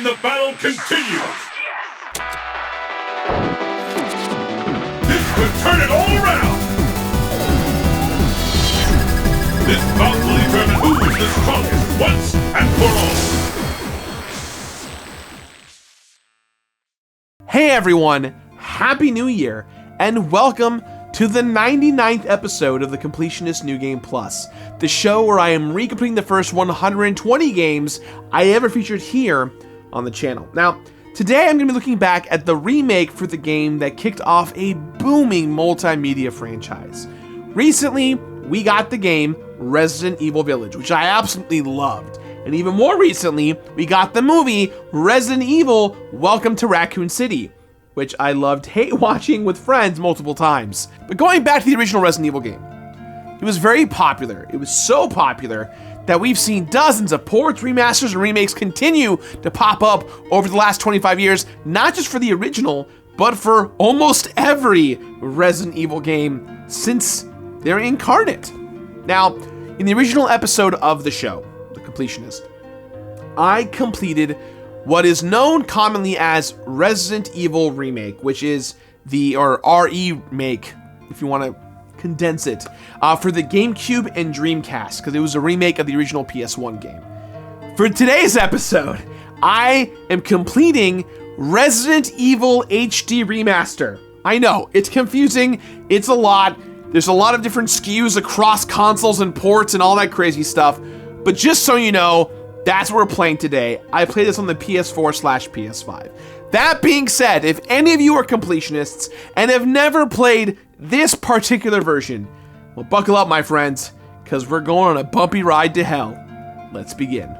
And the battle continues! This could turn it all around! This bout will determine who is the strongest once and for all! Hey everyone, Happy New Year, and welcome to the 99th episode of the Completionist New Game Plus, the show where I am recompleting the first 120 games I ever featured here on the channel. Now, today I'm going to be looking back at the remake for the game that kicked off a booming multimedia franchise. Recently, we got the game Resident Evil Village, which I absolutely loved. And even more recently, we got the movie Resident Evil Welcome to Raccoon City, which I loved hate watching with friends multiple times. But going back to the original Resident Evil game, it was very popular. It was so popular that we've seen dozens of ports, remasters, and remakes continue to pop up over the last 25 years, not just for the original, but for almost every Resident Evil game since they're incarnate. Now, in the original episode of the show, The Completionist, I completed what is known commonly as Resident Evil Remake, which is or remake, if you want to condense it, for the GameCube and Dreamcast, because it was a remake of the original PS1 game. For today's episode, I am completing Resident Evil HD Remaster. I know, it's confusing, it's a lot, there's a lot of different SKUs across consoles and ports and all that crazy stuff, but just so you know, that's what we're playing today. I played this on the PS4/PS5. That being said, if any of you are completionists and have never played this particular version, well, buckle up, my friends, because we're going on a bumpy ride to hell. Let's begin.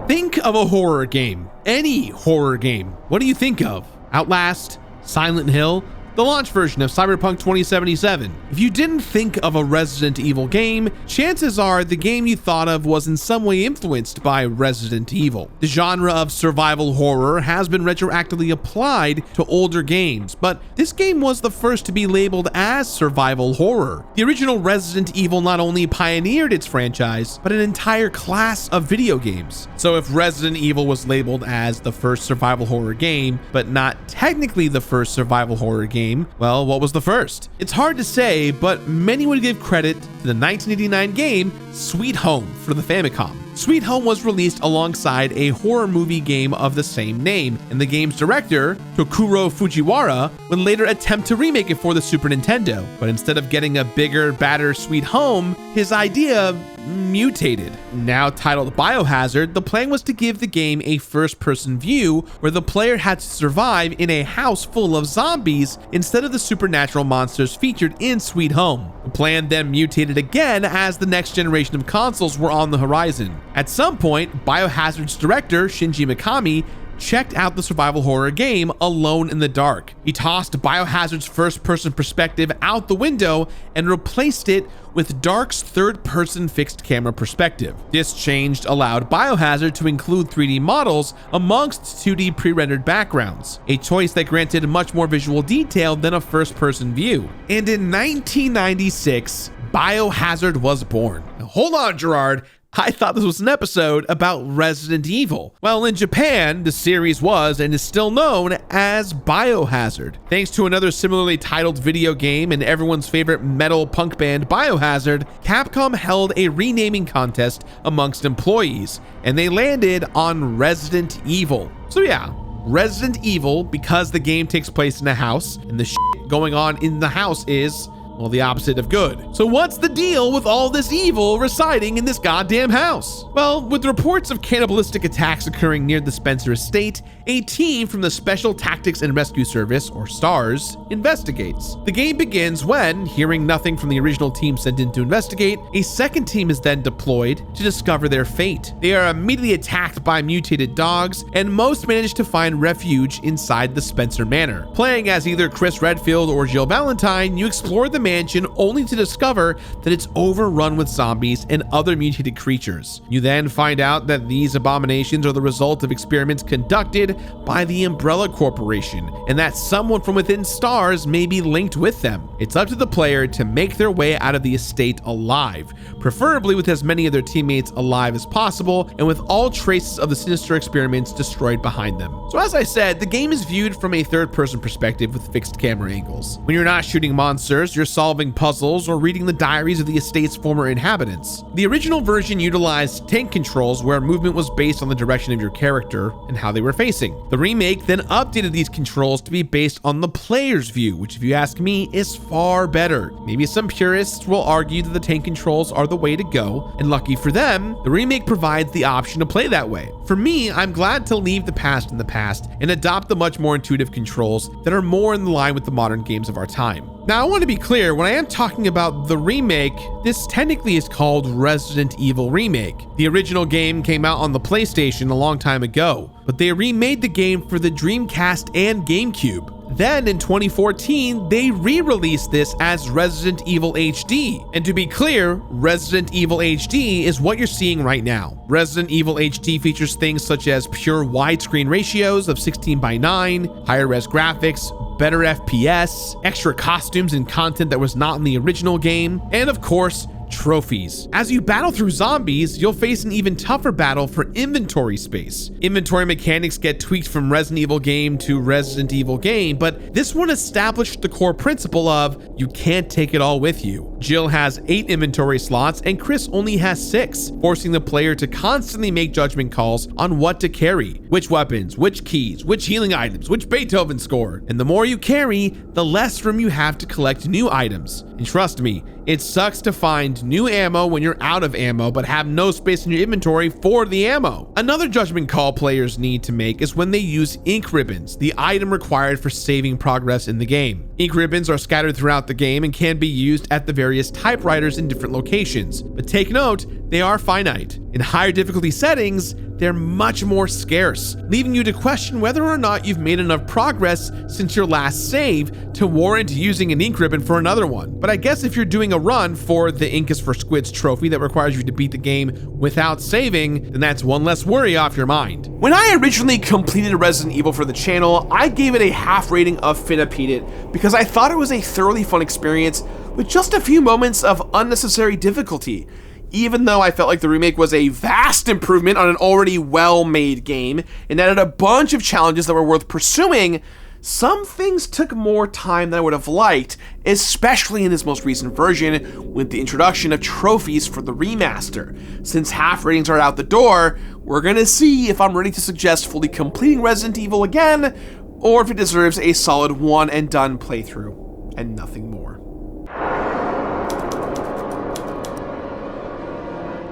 Think of a horror game. Any horror game. What do you think of? Outlast? Silent Hill? The launch version of Cyberpunk 2077. If you didn't think of a Resident Evil game, chances are the game you thought of was in some way influenced by Resident Evil. The genre of survival horror has been retroactively applied to older games, but this game was the first to be labeled as survival horror. The original Resident Evil not only pioneered its franchise, but an entire class of video games. So if Resident Evil was labeled as the first survival horror game, but not technically the first survival horror game, well, what was the first? It's hard to say, but many would give credit to the 1989 game Sweet Home for the Famicom. Sweet Home was released alongside a horror movie game of the same name, and the game's director, Tokuro Fujiwara, would later attempt to remake it for the Super Nintendo. But instead of getting a bigger, badder Sweet Home, his idea mutated. Now titled Biohazard, the plan was to give the game a first-person view where the player had to survive in a house full of zombies instead of the supernatural monsters featured in Sweet Home. The plan then mutated again as the next generation of consoles were on the horizon. At some point, Biohazard's director, Shinji Mikami, checked out the survival horror game Alone in the Dark. He tossed Biohazard's first-person perspective out the window and replaced it with Dark's third-person fixed camera perspective. This change allowed Biohazard to include 3D models amongst 2D pre-rendered backgrounds, a choice that granted much more visual detail than a first-person view. And in 1996, Biohazard was born. Now, hold on, Gerard. I thought this was an episode about Resident Evil. Well, in Japan, the series was and is still known as Biohazard. Thanks to another similarly titled video game and everyone's favorite metal punk band Biohazard, Capcom held a renaming contest amongst employees, and they landed on Resident Evil. So yeah, Resident Evil because the game takes place in a house, and the shit going on in the house is, well, the opposite of good. So what's the deal with all this evil residing in this goddamn house? Well, with reports of cannibalistic attacks occurring near the Spencer estate, a team from the Special Tactics and Rescue Service, or STARS, investigates. The game begins when, hearing nothing from the original team sent in to investigate, a second team is then deployed to discover their fate. They are immediately attacked by mutated dogs, and most manage to find refuge inside the Spencer Manor. Playing as either Chris Redfield or Jill Valentine, you explore the mansion only to discover that it's overrun with zombies and other mutated creatures. You then find out that these abominations are the result of experiments conducted created by the Umbrella Corporation, and that someone from within STARS may be linked with them. It's up to the player to make their way out of the estate alive, preferably with as many of their teammates alive as possible, and with all traces of the sinister experiments destroyed behind them. So as I said, the game is viewed from a third-person perspective with fixed camera angles. When you're not shooting monsters, you're solving puzzles or reading the diaries of the estate's former inhabitants. The original version utilized tank controls where movement was based on the direction of your character and how they were facing. The remake then updated these controls to be based on the player's view, which if you ask me is far better. Maybe some purists will argue that the tank controls are the way to go, and lucky for them, the remake provides the option to play that way. For me, I'm glad to leave the past in the past and adopt the much more intuitive controls that are more in line with the modern games of our time. Now, I want to be clear, when I am talking about the remake, this technically is called Resident Evil Remake. The original game came out on the PlayStation a long time ago, but they remade the game for the Dreamcast and GameCube. Then in 2014, they re-released this as Resident Evil HD. And to be clear, Resident Evil HD is what you're seeing right now. Resident Evil HD features things such as pure widescreen ratios of 16:9, higher res graphics, better FPS, extra costumes and content that was not in the original game, and of course, trophies. As you battle through zombies, you'll face an even tougher battle for inventory space. Inventory mechanics get tweaked from Resident Evil game to Resident Evil game, but this one established the core principle of you can't take it all with you. Jill has 8 inventory slots and Chris only has 6, forcing the player to constantly make judgment calls on what to carry, which weapons, which keys, which healing items, which Beethoven score. And the more you carry, the less room you have to collect new items. And trust me, it sucks to find new ammo when you're out of ammo but have no space in your inventory for the ammo. Another judgment call players need to make is when they use ink ribbons, the item required for saving progress in the game. Ink ribbons are scattered throughout the game and can be used at the various typewriters in different locations, but take note, they are finite. In higher difficulty settings, they're much more scarce, leaving you to question whether or not you've made enough progress since your last save to warrant using an ink ribbon for another one. But I guess if you're doing a run for the Ink is for Squids trophy that requires you to beat the game without saving, then that's one less worry off your mind. When I originally completed Resident Evil for the channel, I gave it a half rating of Finna because I thought it was a thoroughly fun experience with just a few moments of unnecessary difficulty. Even though I felt like the remake was a vast improvement on an already well-made game and added a bunch of challenges that were worth pursuing, some things took more time than I would have liked, especially in this most recent version with the introduction of trophies for the remaster. Since half ratings are out the door, we're gonna see if I'm ready to suggest fully completing Resident Evil again, or if it deserves a solid one and done playthrough, and nothing more.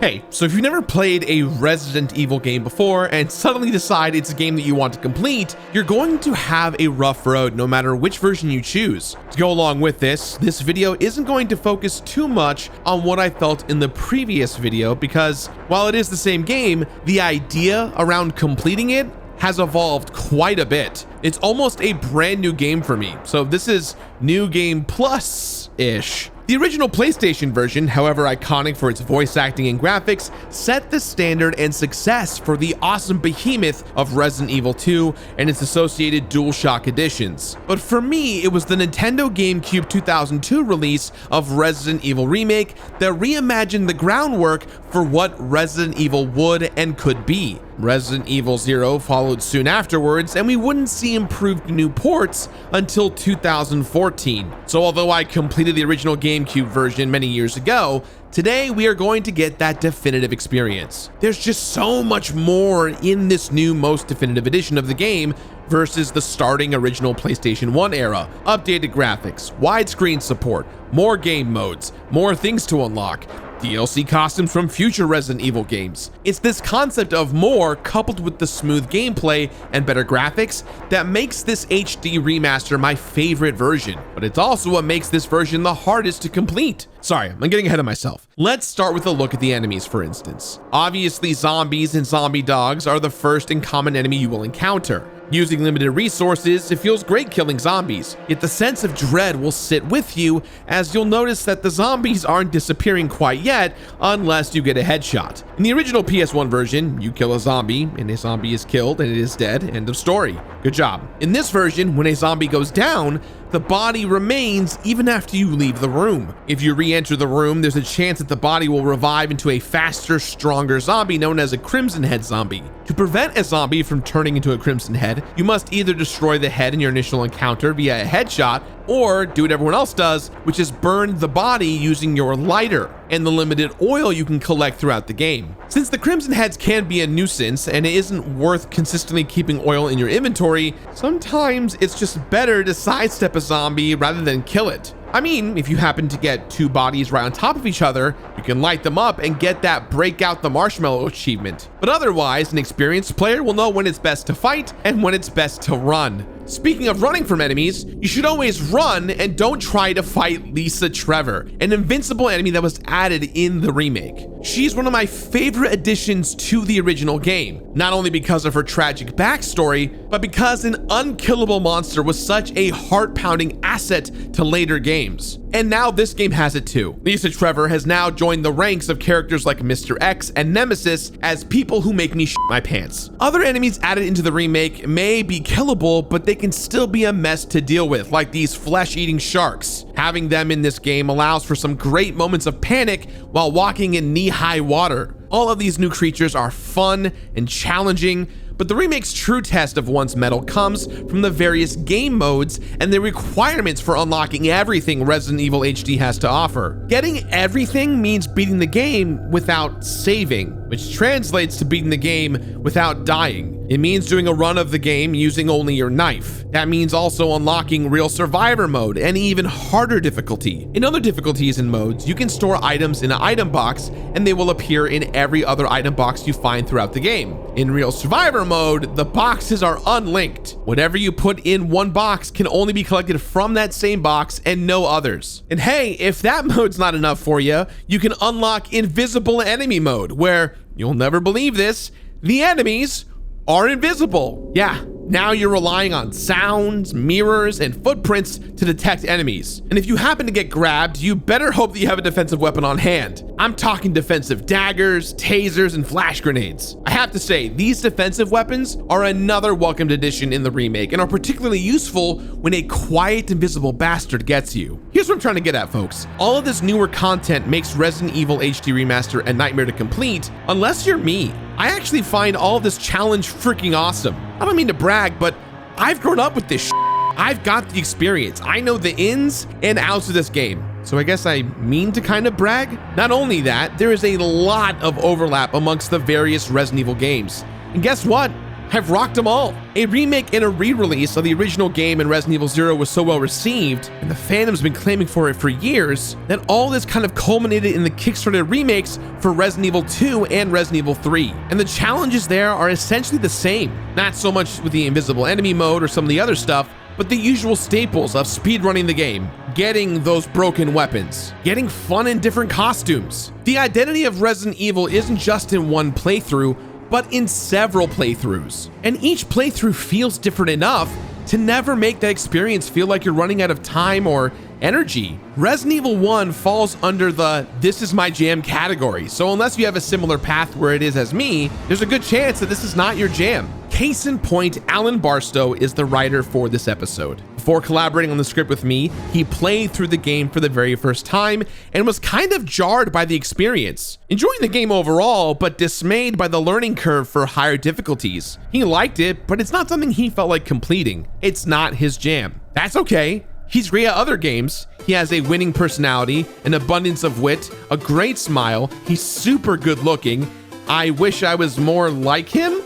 Hey, so if you've never played a Resident Evil game before and suddenly decide it's a game that you want to complete, you're going to have a rough road no matter which version you choose. To go along with this video isn't going to focus too much on what I felt in the previous video because while it is the same game, the idea around completing it has evolved quite a bit. It's almost a brand new game for me, so this is new game plus-ish. The original PlayStation version, however iconic for its voice acting and graphics, set the standard and success for the awesome behemoth of Resident Evil 2 and its associated DualShock editions. But for me, it was the Nintendo GameCube 2002 release of Resident Evil Remake that reimagined the groundwork for what Resident Evil would and could be. Resident Evil 0 followed soon afterwards, and we wouldn't see improved new ports until 2014. So although I completed the original GameCube version many years ago, today we are going to get that definitive experience. There's just so much more in this new most definitive edition of the game versus the starting original PlayStation 1 era. Updated graphics, widescreen support, more game modes, more things to unlock, DLC costumes from future Resident Evil games. It's this concept of more coupled with the smooth gameplay and better graphics that makes this HD remaster my favorite version, but it's also what makes this version the hardest to complete. Sorry, I'm getting ahead of myself. Let's start with a look at the enemies, for instance. Obviously, zombies and zombie dogs are the first and common enemy you will encounter. Using limited resources, it feels great killing zombies, yet the sense of dread will sit with you as you'll notice that the zombies aren't disappearing quite yet unless you get a headshot. In the original PS1 version, you kill a zombie and a zombie is killed and it is dead, end of story. Good job. In this version, when a zombie goes down, the body remains even after you leave the room. If you re-enter the room, there's a chance that the body will revive into a faster, stronger zombie known as a Crimson Head zombie. To prevent a zombie from turning into a Crimson Head, you must either destroy the head in your initial encounter via a headshot, or do what everyone else does, which is burn the body using your lighter and the limited oil you can collect throughout the game. Since the Crimson Heads can be a nuisance and it isn't worth consistently keeping oil in your inventory, sometimes it's just better to sidestep a zombie rather than kill it. I mean, if you happen to get two bodies right on top of each other, you can light them up and get that break out the marshmallow achievement. But otherwise, an experienced player will know when it's best to fight and when it's best to run. Speaking of running from enemies, you should always run and don't try to fight Lisa Trevor, an invincible enemy that was added in the remake. She's one of my favorite additions to the original game, not only because of her tragic backstory, but because an unkillable monster was such a heart-pounding asset to later games. And now this game has it too. Lisa Trevor has now joined the ranks of characters like Mr. X and Nemesis as people who make me shit my pants. Other enemies added into the remake may be killable, but they can still be a mess to deal with, like these flesh-eating sharks. Having them in this game allows for some great moments of panic while walking in knee-high water. All of these new creatures are fun and challenging, but the remake's true test of one's mettle comes from the various game modes and the requirements for unlocking everything Resident Evil HD has to offer. Getting everything means beating the game without saving, which translates to beating the game without dying. It means doing a run of the game using only your knife. That means also unlocking real survivor mode and even harder difficulty. In other difficulties and modes, you can store items in an item box and they will appear in every other item box you find throughout the game. In real survivor mode, the boxes are unlinked. Whatever you put in one box can only be collected from that same box and no others. And hey, if that mode's not enough for you, you can unlock invisible enemy mode, where, you'll never believe this, the enemies are invisible. Yeah, now you're relying on sounds, mirrors, and footprints to detect enemies. And if you happen to get grabbed, you better hope that you have a defensive weapon on hand. I'm talking defensive daggers, tasers, and flash grenades. I have to say, these defensive weapons are another welcomed addition in the remake and are particularly useful when a quiet, invisible bastard gets you. Here's what I'm trying to get at, folks. All of this newer content makes Resident Evil HD Remaster a nightmare to complete, unless you're me. I actually find all of this challenge freaking awesome. I don't mean to brag, but I've grown up with this shit. I've got the experience. I know the ins and outs of this game. So I guess I mean to kind of brag. Not only that, there is a lot of overlap amongst the various Resident Evil games. And guess what? I've rocked them all. A remake and a re-release of the original game in Resident Evil 0 was so well received, and the fandom's been claiming for it for years, that all this kind of culminated in the Kickstarter remakes for Resident Evil 2 and Resident Evil 3. And the challenges there are essentially the same. Not so much with the invisible enemy mode or some of the other stuff, but the usual staples of speedrunning the game, getting those broken weapons, getting fun in different costumes. The identity of Resident Evil isn't just in one playthrough, but in several playthroughs. And each playthrough feels different enough to never make that experience feel like you're running out of time or energy. Resident Evil 1 falls under the "this is my jam" category, so unless you have a similar path where it is as me, there's a good chance that this is not your jam. Case in point, Alan Barstow is the writer for this episode. Before collaborating on the script with me, he played through the game for the very first time and was kind of jarred by the experience. Enjoying the game overall, but dismayed by the learning curve for higher difficulties. He liked it, but it's not something he felt like completing. It's not his jam. That's okay. He's great at other games. He has a winning personality, an abundance of wit, a great smile. He's super good looking. I wish I was more like him.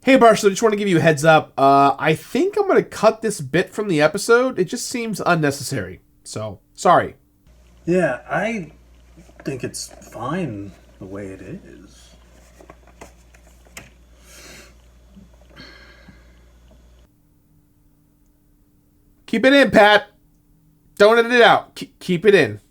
Hey Barstow, I just want to give you a heads up. I think I'm going to cut this bit from the episode. It just seems unnecessary. So, sorry. Yeah, I think it's fine the way it is. Keep it in, Pat. Don't edit it out. Keep it in.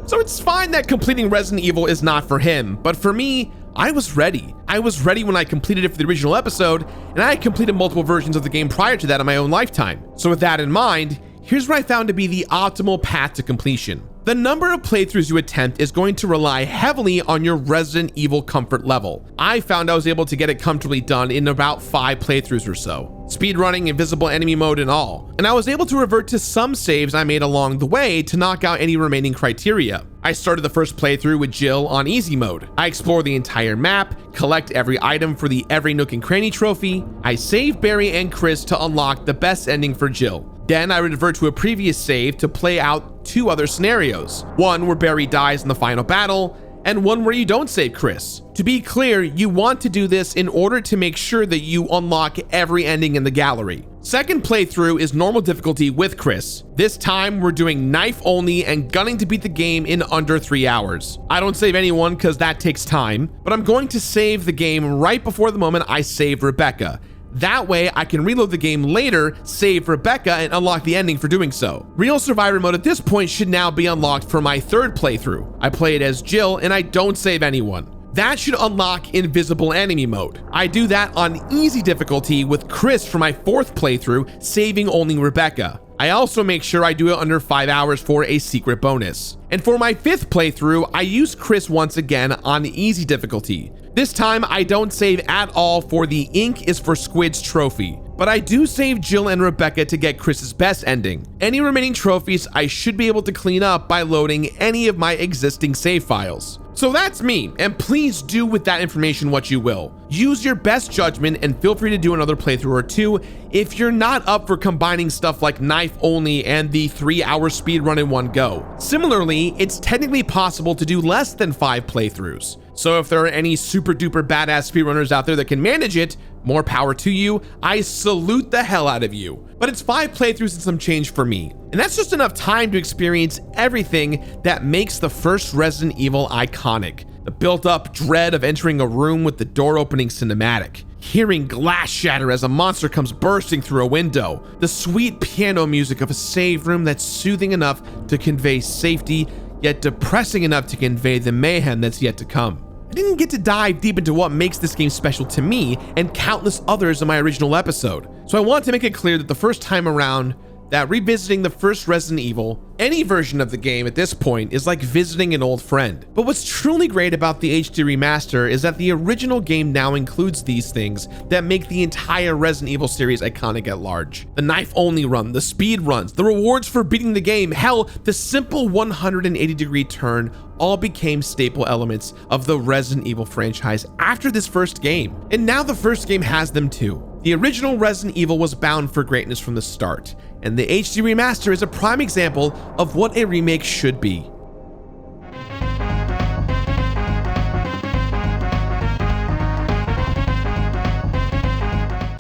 So it's fine that completing Resident Evil is not for him, but for me, I was ready. I was ready when I completed it for the original episode, and I had completed multiple versions of the game prior to that in my own lifetime. So with that in mind, here's what I found to be the optimal path to completion. The number of playthroughs you attempt is going to rely heavily on your Resident Evil comfort level. I found I was able to get it comfortably done in about 5 playthroughs or so. Speedrunning, invisible enemy mode and all. And I was able to revert to some saves I made along the way to knock out any remaining criteria. I started the first playthrough with Jill on easy mode. I explored the entire map, collect every item for the Every Nook and Cranny trophy. I saved Barry and Chris to unlock the best ending for Jill. Then I revert to a previous save to play out 2 other scenarios. One where Barry dies in the final battle, and one where you don't save Chris. To be clear, you want to do this in order to make sure that you unlock every ending in the gallery. Second playthrough is normal difficulty with Chris. This time we're doing knife only and gunning to beat the game in under 3 hours. I don't save anyone because that takes time, but I'm going to save the game right before the moment I save Rebecca. That way, I can reload the game later, save Rebecca, and unlock the ending for doing so. Real Survivor mode at this point should now be unlocked for my 3rd playthrough. I play it as Jill, and I don't save anyone. That should unlock invisible enemy mode. I do that on easy difficulty with Chris for my 4th playthrough, saving only Rebecca. I also make sure I do it under 5 hours for a secret bonus. And for my 5th playthrough, I use Chris once again on easy difficulty. This time, I don't save at all for the Ink is for Squid's trophy, but I do save Jill and Rebecca to get Chris's best ending. Any remaining trophies I should be able to clean up by loading any of my existing save files. So that's me, and please do with that information what you will. Use your best judgment and feel free to do another playthrough or 2 if you're not up for combining stuff like knife only and the 3-hour speedrun in one go. Similarly, it's technically possible to do less than 5 playthroughs. So if there are any super duper badass speedrunners out there that can manage it, more power to you. I salute the hell out of you. But it's 5 playthroughs and some change for me. And that's just enough time to experience everything that makes the first Resident Evil iconic. The built up dread of entering a room with the door opening cinematic. Hearing glass shatter as a monster comes bursting through a window. The sweet piano music of a save room that's soothing enough to convey safety, yet depressing enough to convey the mayhem that's yet to come. I didn't get to dive deep into what makes this game special to me and countless others in my original episode, so I want to make it clear that the first time around, that revisiting the first Resident Evil, any version of the game at this point, is like visiting an old friend. But what's truly great about the HD Remaster is that the original game now includes these things that make the entire Resident Evil series iconic at large. The knife-only run, the speed runs, the rewards for beating the game, hell, the simple 180-degree turn all became staple elements of the Resident Evil franchise after this first game. And now the first game has them too. The original Resident Evil was bound for greatness from the start, and the HD Remaster is a prime example of what a remake should be.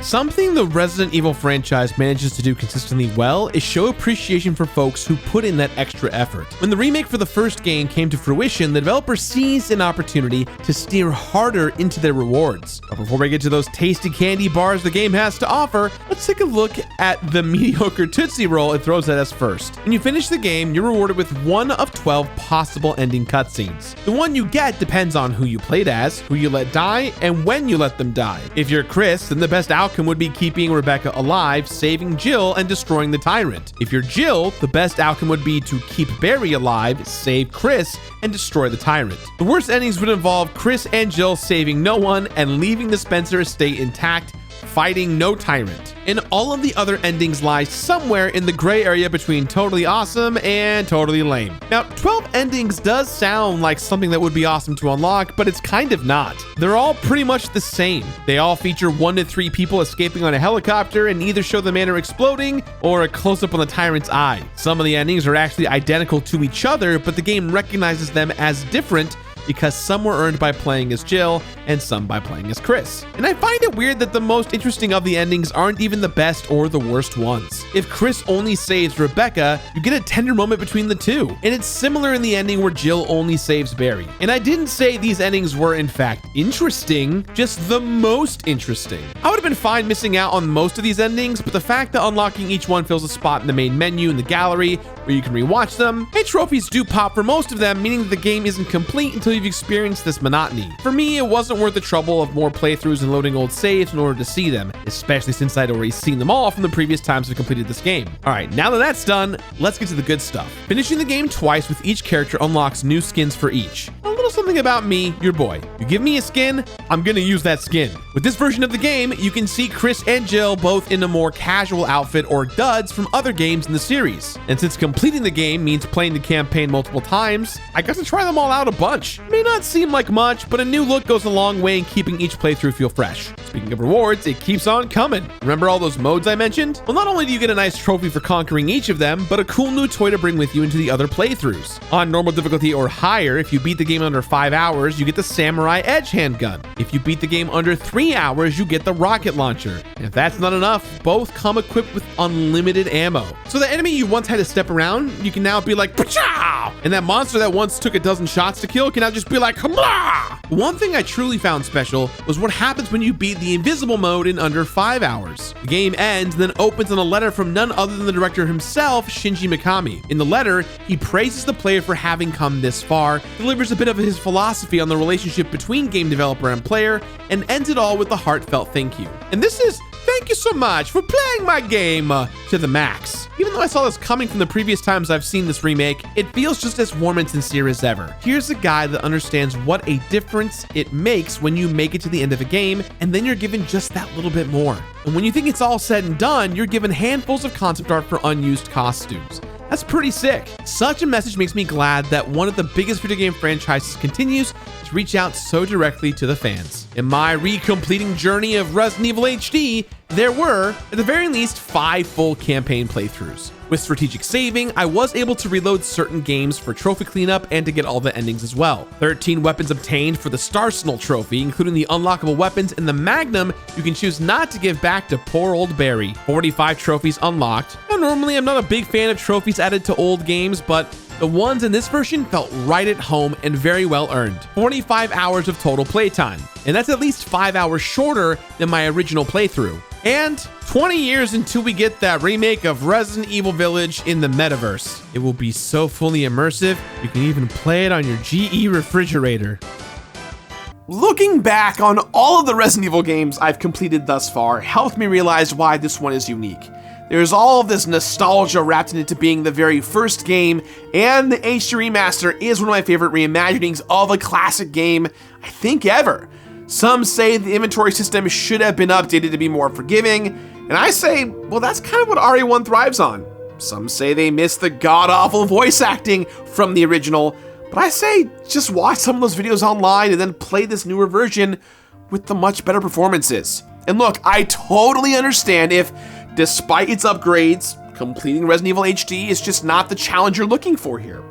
Something the Resident Evil franchise manages to do consistently well is show appreciation for folks who put in that extra effort. When the remake for the first game came to fruition, the developer seized an opportunity to steer harder into their rewards. But before we get to those tasty candy bars the game has to offer, let's take a look at the mediocre Tootsie Roll it throws at us first. When you finish the game, you're rewarded with 1 of 12 possible ending cutscenes. The one you get depends on who you played as, who you let die, and when you let them die. If you're Chris, then the best outcome would be keeping Rebecca alive, saving Jill, and destroying the tyrant. If you're Jill, the best outcome would be to keep Barry alive, save Chris, and destroy the tyrant. The worst endings would involve Chris and Jill saving no one and leaving the Spencer estate intact, fighting no tyrant. And all of the other endings lie somewhere in the gray area between totally awesome and totally lame. Now, 12 endings does sound like something that would be awesome to unlock, but it's kind of not. They're all pretty much the same. They all feature 1 to 3 people escaping on a helicopter and either show the manor exploding or a close-up on the tyrant's eye. Some of the endings are actually identical to each other, but the game recognizes them as different because some were earned by playing as Jill and some by playing as Chris. And I find it weird that the most interesting of the endings aren't even the best or the worst ones. If Chris only saves Rebecca, you get a tender moment between the two. And it's similar in the ending where Jill only saves Barry. And I didn't say these endings were in fact interesting, just the most interesting. I would have been fine missing out on most of these endings, but the fact that unlocking each one fills a spot in the main menu in the gallery where you can rewatch them, and trophies do pop for most of them, meaning that the game isn't complete until until you've experienced this monotony. For me, it wasn't worth the trouble of more playthroughs and loading old saves in order to see them, especially since I'd already seen them all from the previous times I've completed this game. Alright, now that that's done, let's get to the good stuff. Finishing the game twice with each character unlocks new skins for each. A little something about me, your boy. You give me a skin, I'm gonna use that skin. With this version of the game, you can see Chris and Jill both in a more casual outfit or duds from other games in the series. And since completing the game means playing the campaign multiple times, I got to try them all out a bunch. May not seem like much, but a new look goes a long way in keeping each playthrough feel fresh. Speaking of rewards, it keeps on coming. Remember all those modes I mentioned? Well, not only do you get a nice trophy for conquering each of them, but a cool new toy to bring with you into the other playthroughs. On normal difficulty or higher, if you beat the game under 5 hours, you get the Samurai Edge handgun. If you beat the game under 3 hours, you get the rocket launcher. And if that's not enough, both come equipped with unlimited ammo. So the enemy you once had to step around, you can now be like, "Pachow!" And that monster that once took a dozen shots to kill can now just be like, "Blah!" One thing I truly found special was what happens when you beat the invisible mode in under 5 hours. The game ends and then opens on a letter from none other than the director himself, Shinji Mikami. In the letter, he praises the player for having come this far, delivers a bit of his philosophy on the relationship between game developer and player, and ends it all with a heartfelt thank you. And this is, "Thank you so much for playing my game to the max." Even though I saw this coming from the previous times I've seen this remake, it feels just as warm and sincere as ever. Here's a guy that understands what a difference it makes when you make it to the end of a game, and then you're given just that little bit more. And when you think it's all said and done, you're given handfuls of concept art for unused costumes. That's pretty sick. Such a message makes me glad that one of the biggest video game franchises continues to reach out so directly to the fans. In my recompleting journey of Resident Evil HD, there were, at the very least, 5 full campaign playthroughs. With strategic saving, I was able to reload certain games for trophy cleanup and to get all the endings as well. 13 weapons obtained for the Starsenal trophy, including the unlockable weapons and the Magnum you can choose not to give back to poor old Barry. 45 trophies unlocked. Now, normally I'm not a big fan of trophies added to old games, but the ones in this version felt right at home and very well earned. 45 hours of total playtime, and that's at least 5 hours shorter than my original playthrough. And 20 years until we get that remake of Resident Evil Village in the metaverse. It will be so fully immersive, you can even play it on your GE refrigerator. Looking back on all of the Resident Evil games I've completed thus far helped me realize why this one is unique. There's all of this nostalgia wrapped into being the very first game, and the HD Remaster is one of my favorite reimaginings of a classic game, I think ever. Some say the inventory system should have been updated to be more forgiving, and I say, well, that's kind of what RE1 thrives on. Some say they miss the god-awful voice acting from the original, but I say just watch some of those videos online and then play this newer version with the much better performances. And look, I totally understand if, despite its upgrades, completing Resident Evil HD is just not the challenge you're looking for here.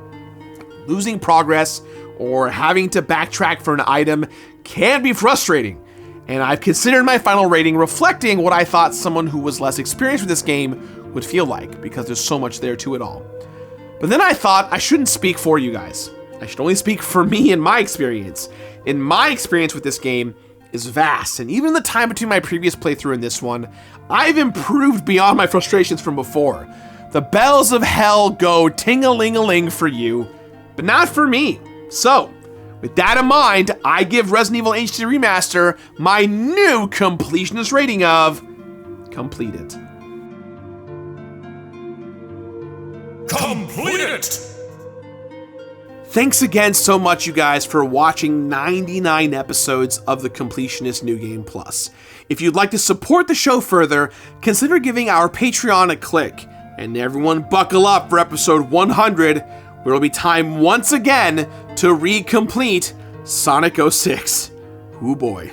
Losing progress or having to backtrack for an item can be frustrating, and I've considered my final rating reflecting what I thought someone who was less experienced with this game would feel like, because there's so much there to it all. But then I thought I shouldn't speak for you guys. I should only speak for me and my experience. And my experience with this game is vast, and even the time between my previous playthrough and this one, I've improved beyond my frustrations from before. The bells of hell go ting-a-ling-a-ling for you, but not for me. So, with that in mind, I give Resident Evil HD Remaster my new completionist rating of completed. Completed! Thanks again so much, you guys, for watching 99 episodes of the Completionist New Game Plus. If you'd like to support the show further, consider giving our Patreon a click. And everyone buckle up for episode 100, where it'll be time once again to recomplete Sonic 06. Ooh boy.